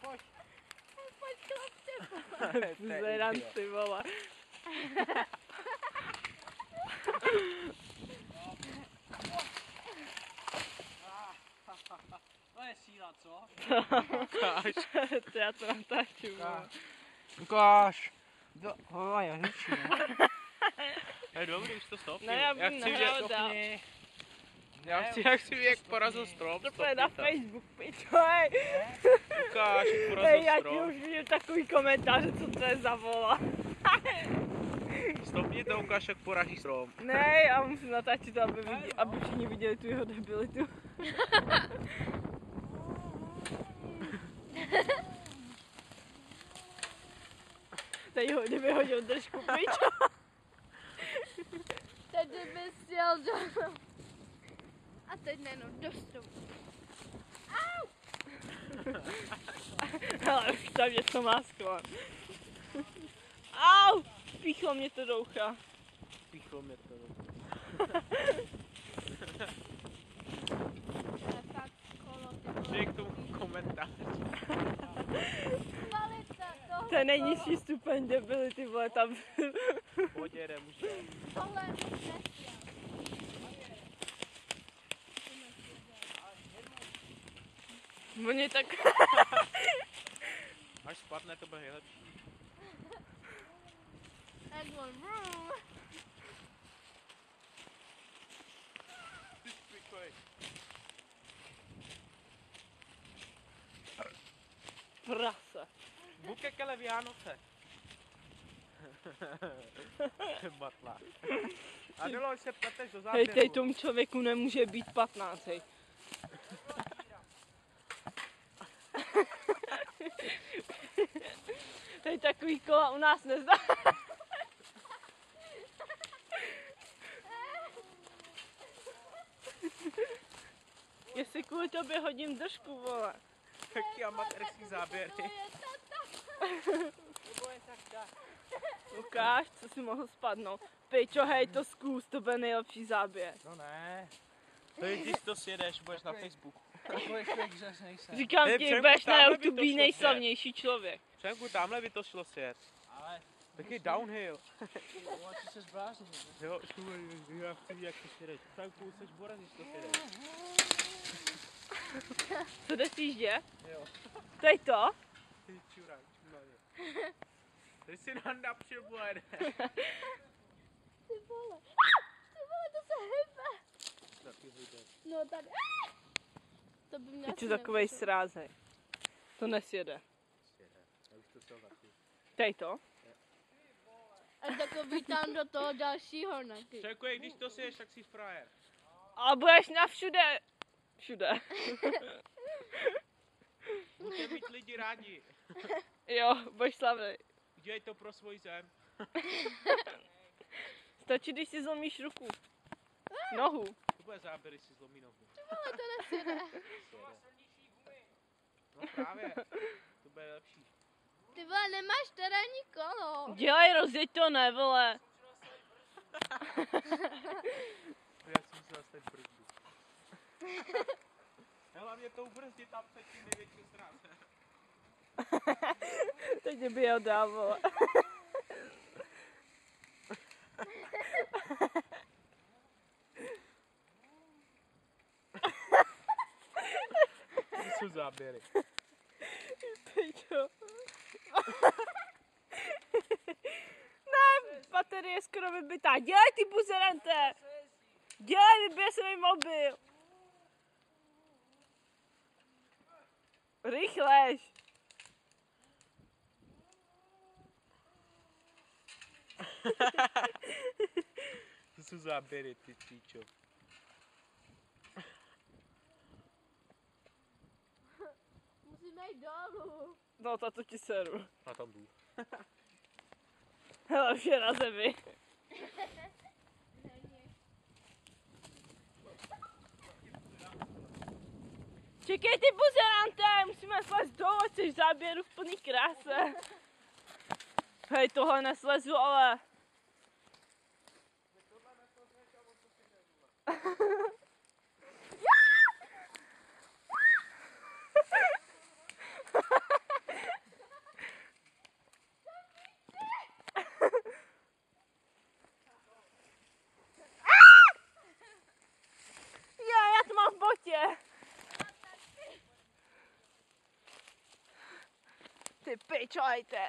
pojď. Pojď chlapče. Buzerant, ty vole. To je síla, co? Ukáž. To já to natáču, vole. Ukáž. Hová, já řečí, ne? Je dobrý, už to stopni. Ne, já budu nahrát dál. Já chci, jak si jak porazil strom. To je na Facebook, pičo, hej. Ukáž, jak Hej, porazil já ti strom. už vidím takový komentář, co to je za vola. Stopni to, ukáž, jak poraží strom. Ne, já musím natáčet, aby všichni viděli tu jeho debilitu. Tady ho, kdyby hodil držku, pičo. Teď by sjel do... A teď nejenom do stromu. Au! Hele, už tam něco másklo. Au! Píchlo mě to do ucha. Píchlo mě to. Ale fakt kolo, ty vole. Přijď k tomu komentář. Kvalita toho To je nejnižší stupeň debility, vole, tam. Pojď jedem, už to. Tohle nesjel. Oni tak... Až spadne, to bude nejlepší. And one room. Prase. Bukekele Vianoce. Batla. Adelo, se pleteš do Hej, záběru. tej tomu člověku nemůže být 15, hej. Hej, takový kola u nás nezná. Jestli kvůli tobě hodím držku, vole. Jaký amatérský záběry. Ukáž, co si mohl spadnout. Pičo, hej, to zkus, to bude nejlepší záběr. No ne. To je, když to sjedeš, budeš na Facebooku. Takový fake řez nejsem. Říkám Hej, ti, Přemku, budeš na tamhle by to YouTube šlo nejslavnější člověk. Přemku, tamhle by to šlo sjet. Ale, Taky downhill. vole, ty se zbláznil. Jo, já chci vidět, jak to sjedeš. Přemku, jsi boraz, když to sjedeš. Co jdeš jíždě? Jo. To je to? Ty čurák, čurák. Ty si nanda přibojede. Ty vole, to se hejbe. Taky hejde. No tady. To by mě Ty asi jsi takovej nepřišlo. srázej. To nesjede. Já už to šel taky. Tej to? A takový tam do toho dalšího taky. Přemku, když to sjedeš, tak jsi frajer. A budeš na všude. Všude. Může mít lidi rádi. Jo, budeš slavnej. Udělej to pro svůj zem. Stačí, když si zlomíš ruku. Nohu. To bude záběr, když si zlomí nohu. Ale to nesjede. No právě. To bude lepší. Ty vole, nemáš terénní kolo. Dělej, rozjeď to, ne, vole. Já si musel zastavit brzdu. Hlavně to ubrzdit tam před tím největším ztrátem. Teď by jel dál, vole. To jsou záběry. Pičo. Ne, baterie je skoro vybitá. Dělej, ty buzerante. Dělej, vybije se mi mobil. Rychleš. To jsou záběry, ty píčo. Musíme jít dolů. No, to ti seru. A tam jdu. Hele, už je na zemi. Čekej, ty buzerante, musíme slést dolů, ať jsi v záběru v plný kráse. Hej, tohle neslezu, ale... si pičajte.